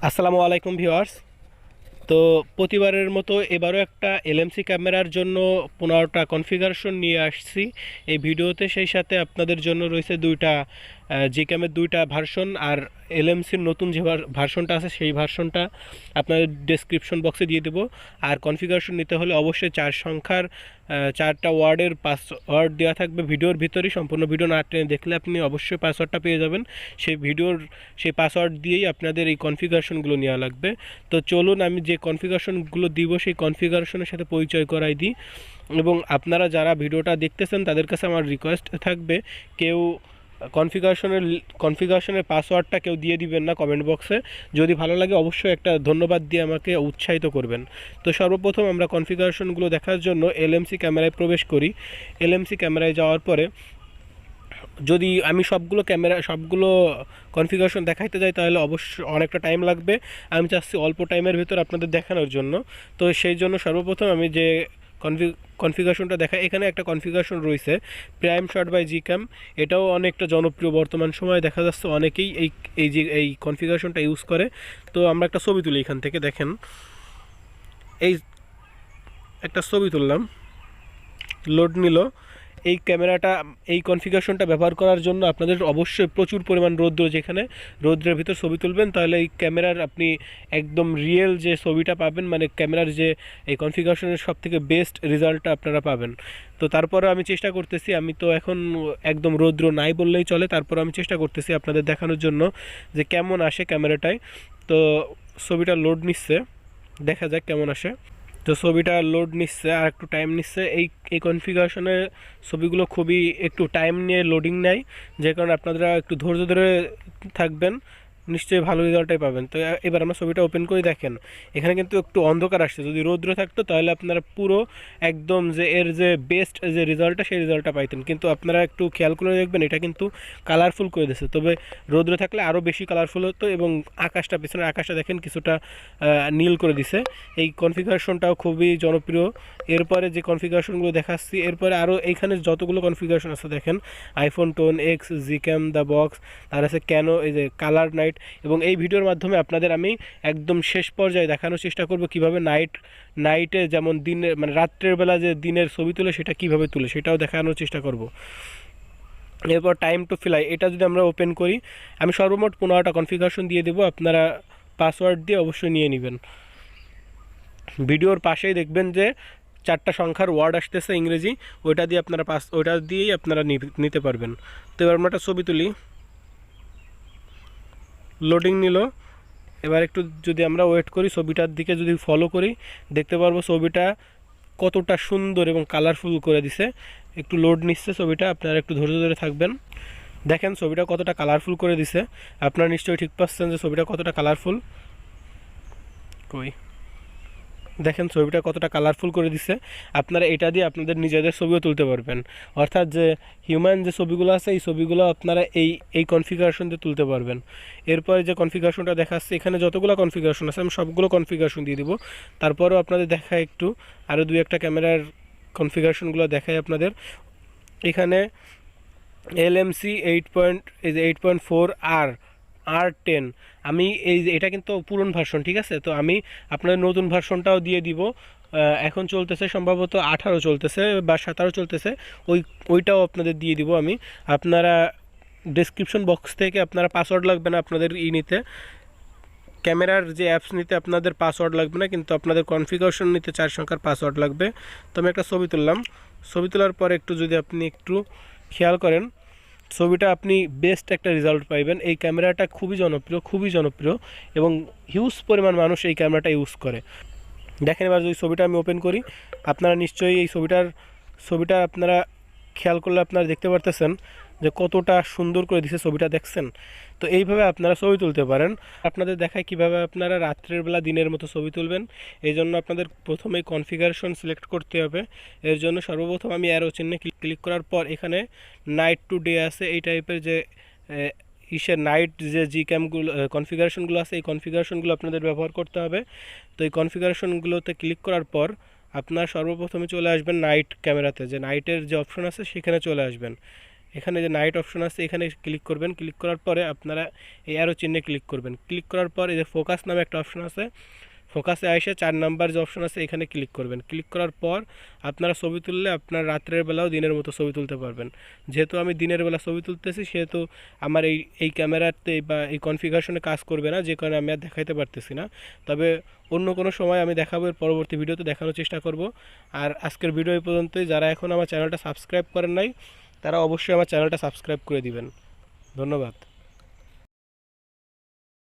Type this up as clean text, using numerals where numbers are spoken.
আসসালামু আলাইকুম ভিউয়ার্স। তো প্রতিবারের মতো এবারও একটা এলএমসি ক্যামেরার জন্য 15টা কনফিগারেশন নিয়ে আসছি এই ভিডিওতে। সেই সাথে আপনাদের জন্য রয়েছে দুইটা জিক্যামের দুইটা ভার্সন, আর এলএমসির নতুন যে ভার্সনটা আছে সেই ভার্সনটা আপনাদের ডেসক্রিপশন বক্সে দিয়ে দেবো। আর কনফিগারেশন নিতে হলে অবশ্যই 4 সংখ্যার 4টা ওয়ার্ডের পাসওয়ার্ড দেওয়া থাকবে ভিডিওর ভিতরেই। সম্পূর্ণ ভিডিও না টেনে দেখলে আপনি অবশ্যই পাসওয়ার্ডটা পেয়ে যাবেন। সেই পাসওয়ার্ড দিয়েই আপনাদের এই কনফিগারেশনগুলো নেওয়া লাগবে। তো চলুন আমি যে কনফিগারেশনগুলো দিব সেই কনফিগারেশনের সাথে পরিচয় করাই দিই। এবং আপনারা যারা ভিডিওটা দেখতেছেন তাদের কাছে আমার রিকোয়েস্ট থাকবে, কেউ কনফিগারেশনের পাসওয়ার্ডটা কেউ দিয়ে দিবেন না কমেন্ট বক্সে। যদি ভালো লাগে অবশ্যই একটা ধন্যবাদ দিয়ে আমাকে উৎসাহিত করবেন। তো সর্বপ্রথম আমরা কনফিগারেশনগুলো দেখার জন্য এলএমসি ক্যামেরায় প্রবেশ করি। এলএমসি ক্যামেরায় যাওয়ার পরে যদি আমি সবগুলো কনফিগারেশন দেখাইতে যাই তাহলে অবশ্যই অনেকটা টাইম লাগবে। আমি চাচ্ছি অল্প টাইমের ভিতর আপনাদের দেখানোর জন্য। তো সেই জন্য সর্বপ্রথম আমি যে কনফিগারেশনটা দেখাই, এখানে একটা কনফিগারেশন রয়েছে প্রাইম শট বাই জিক্যাম। এটাও অনেকটা জনপ্রিয় বর্তমান সময়ে, দেখা যাচ্ছে অনেকেই এই কনফিগারেশনটা ইউজ করে। তো আমরা একটা ছবি তুলি এখান থেকে, দেখেন এই একটা ছবি তুললাম, লোড নিল। এই ক্যামেরাটা এই কনফিগারেশনটা ব্যবহার করার জন্য আপনাদের অবশ্যই প্রচুর পরিমাণ রৌদ্র, যেখানে রৌদ্রের ভিতর ছবি তুলবেন তাহলে এই ক্যামেরার আপনি একদম রিয়েল যে ছবিটা পাবেন, মানে ক্যামেরার যে এই কনফিগারেশনের সবথেকে বেস্ট রেজাল্টটা আপনারা পাবেন। তো তারপরে আমি চেষ্টা করতেছি, আমি তো এখন একদম রৌদ্র নাই বললেই চলে, তারপর আমি চেষ্টা করতেছি আপনাদের দেখানোর জন্য যে কেমন আসে ক্যামেরাটায়। তো ছবিটা লোড নিচ্ছে, দেখা যাক কেমন আসে। তো ছবিটা লোড নিচ্ছে আর একটু টাইম নিচ্ছে। এই কনফিগারেশনের ছবিগুলো খুবই একটু টাইম নিয়ে লোডিং নেয়, যে কারণে আপনারা একটু ধৈর্য ধরে থাকবেন, নিশ্চয়ই ভালো রেজাল্টটাই পাবেন। তো এবার আমরা ছবিটা ওপেন করে দেখেন, এখানে কিন্তু একটু অন্ধকার আসছে। যদি রৌদ্র থাকতো তাহলে আপনারা পুরো একদম যে এর যে বেস্ট যে রেজাল্টটা সেই রেজাল্টটা পাইতেন, কিন্তু আপনারা একটু খেয়াল করে দেখবেন এটা কিন্তু কালারফুল করে দিচ্ছে। তবে রৌদ্র থাকলে আরও বেশি কালারফুল হতো। এবং আকাশটা, পিছনের আকাশটা দেখেন কিছুটা নীল করে দিছে। এই কনফিগারেশনটাও খুবই জনপ্রিয়। এরপরে যে কনফিগারেশনগুলো দেখাচ্ছি, এরপরে আরও এইখানে যতগুলো কনফিগারেশন আছে দেখেন, iPhone tone x, GCam the box, তার আছে ক্যানো, এই যে কালার নাইট। এবং এই ভিডিওর মাধ্যমে আপনাদের আমি একদম শেষ পর্যায়ে দেখানোর চেষ্টা করব কিভাবে নাইটে যেমন দিনের মানে রাত্রের বেলা যে দিনের ছবি তুলে সেটা কিভাবে তুলে সেটাও দেখানোর চেষ্টা করব। এরপর টাইম টু ফ্লাই, এটা যদি আমরা ওপেন করি, আমি সর্বমোট 15টা কনফিগারেশন দিয়ে দেবো, আপনারা পাসওয়ার্ড দিয়ে অবশ্যই নিয়ে নেবেন। ভিডিওর পাশেই দেখবেন যে 4টা সংখ্যার ওয়ার্ড আসতেছে ইংরেজি, ওইটা দিয়েই আপনারা নিতে পারবেন। তো এবার আমরা একটা ছবি তুলি, লোডিং নিল। এবার একটু যদি আমরা ওয়েট করি, ছবিটার দিকে যদি ফলো করি, দেখতে পারবো ছবিটা কতটা সুন্দর এবং কালারফুল করে দিছে। একটু লোড নিচ্ছে ছবিটা, আপনারা একটু ধৈর্য ধরে থাকবেন। দেখেন ছবিটা কতটা কালারফুল করে দিছে, আপনারা নিশ্চয়ই ঠিক পাচ্ছেন যে ছবিটা কতটা কালারফুল। দেখেন ছবিটা কতটা কালারফুল করে দিছে। আপনারা এটা দিয়ে আপনাদের নিজেদের ছবিও তুলতে পারবেন, অর্থাৎ যে হিউম্যান যে ছবিগুলো আছে এই ছবিগুলো আপনারা এই কনফিগারেশন দিয়ে তুলতে পারবেন। এরপরে যে কনফিগারেশনটা দেখাচ্ছে, এখানে যতগুলো কনফিগারেশন আছে আমি সবগুলো কনফিগারেশন দিয়ে দিব। তারপরেও আপনাদের দেখায় একটু আরও 2-1টা ক্যামেরার কনফিগারেশনগুলো দেখায় আপনাদের। এখানে LMC8.4 R10, আমি এটা কিন্তু পুরনো ভার্সন, ঠিক আছে। তো আমি আপনাদের নতুন ভার্সনটাও দিয়ে দিব। এখন চলতেছে সম্ভবত 18 চলতেছে বা 17 চলতেছে, ওইটাও আপনাদের দিয়ে দিব আমি। আপনারা ডেসক্রিপশন বক্স থেকে, আপনারা পাসওয়ার্ড লাগবে না আপনাদের নিতে, ক্যামেরার যে অ্যাপস নিতে আপনাদের পাসওয়ার্ড লাগবে না, কিন্তু আপনাদের কনফিগারেশন নিতে 4 সংখ্যার পাসওয়ার্ড লাগবে। তো আমি একটা ছবি তুললাম, ছবি তোলার পর আপনি একটু খেয়াল করেন, ছবিটা আপনি বেস্ট একটা রেজাল্ট পাইবেন। এই ক্যামেরাটা খুবই জনপ্রিয় এবং হিউজ পরিমাণ মানুষ এই ক্যামেরাটা ইউজ করে। দেখেন এবার যদি ছবিটা আমি ওপেন করি, আপনারা নিশ্চয়ই এই ছবিটা আপনারা খেয়াল করলে আপনারা দেখতে পারতেছেন যে কতটা সুন্দর করে দিছে ছবিটা, দেখছেন। তো এইভাবে আপনারা ছবি তুলতে পারেন। আপনাদের দেখায় কিভাবে আপনারা রাত্রের বেলা দিনের মতো ছবি তুলবেন। এই জন্য আপনাদের প্রথমে কনফিগারেশন সিলেক্ট করতে হবে। এর জন্য সর্বপ্রথম আমি অ্যারো চিহ্নে ক্লিক করার পর এখানে নাইট টু ডে আছে, এই টাইপের যে নাইট যে জিক্যামগুলো কনফিগারেশনগুলো আছে, এই কনফিগারেশনগুলো আপনাদের ব্যবহার করতে হবে। তো এই কনফিগারেশনগুলোতে ক্লিক করার পর আপনার সর্বপ্রথমে চলে আসবেন নাইট ক্যামেরাতে, যে নাইটের যে অপশন আছে সেখানে চলে আসবেন। এখানে যে নাইট অপশন আছে এখানে ক্লিক করবেন। ক্লিক করার পরে আপনারা এই অ্যারো চিহ্নে ক্লিক করবেন। ক্লিক করার পর এই যে ফোকাস নামে একটা অপশন আছে, ফোকাসে এসে 4 নাম্বার যে অপশন আছে এখানে ক্লিক করবেন। ক্লিক করার পর আপনারা ছবি তুললে আপনার রাত্রের বেলাও দিনের মতো ছবি তুলতে পারবেন। যেহেতু আমি দিনের বেলা ছবি তুলতেছি সেহেতু আমার এই ক্যামেরাতে বা এই কনফিগারেশনে কাজ করবে না, যে কারণে আমি আর দেখাইতে পারতেছি না। তবে অন্য কোনো সময় আমি দেখাবো, এর পরবর্তী ভিডিওতে দেখানোর চেষ্টা করব। আর আজকের ভিডিও এই পর্যন্তই। যারা এখন আমার চ্যানেলটা সাবস্ক্রাইব করেন নাই তারা অবশ্যই আমার চ্যানেলটা সাবস্ক্রাইব করে দিবেন। ধন্যবাদ।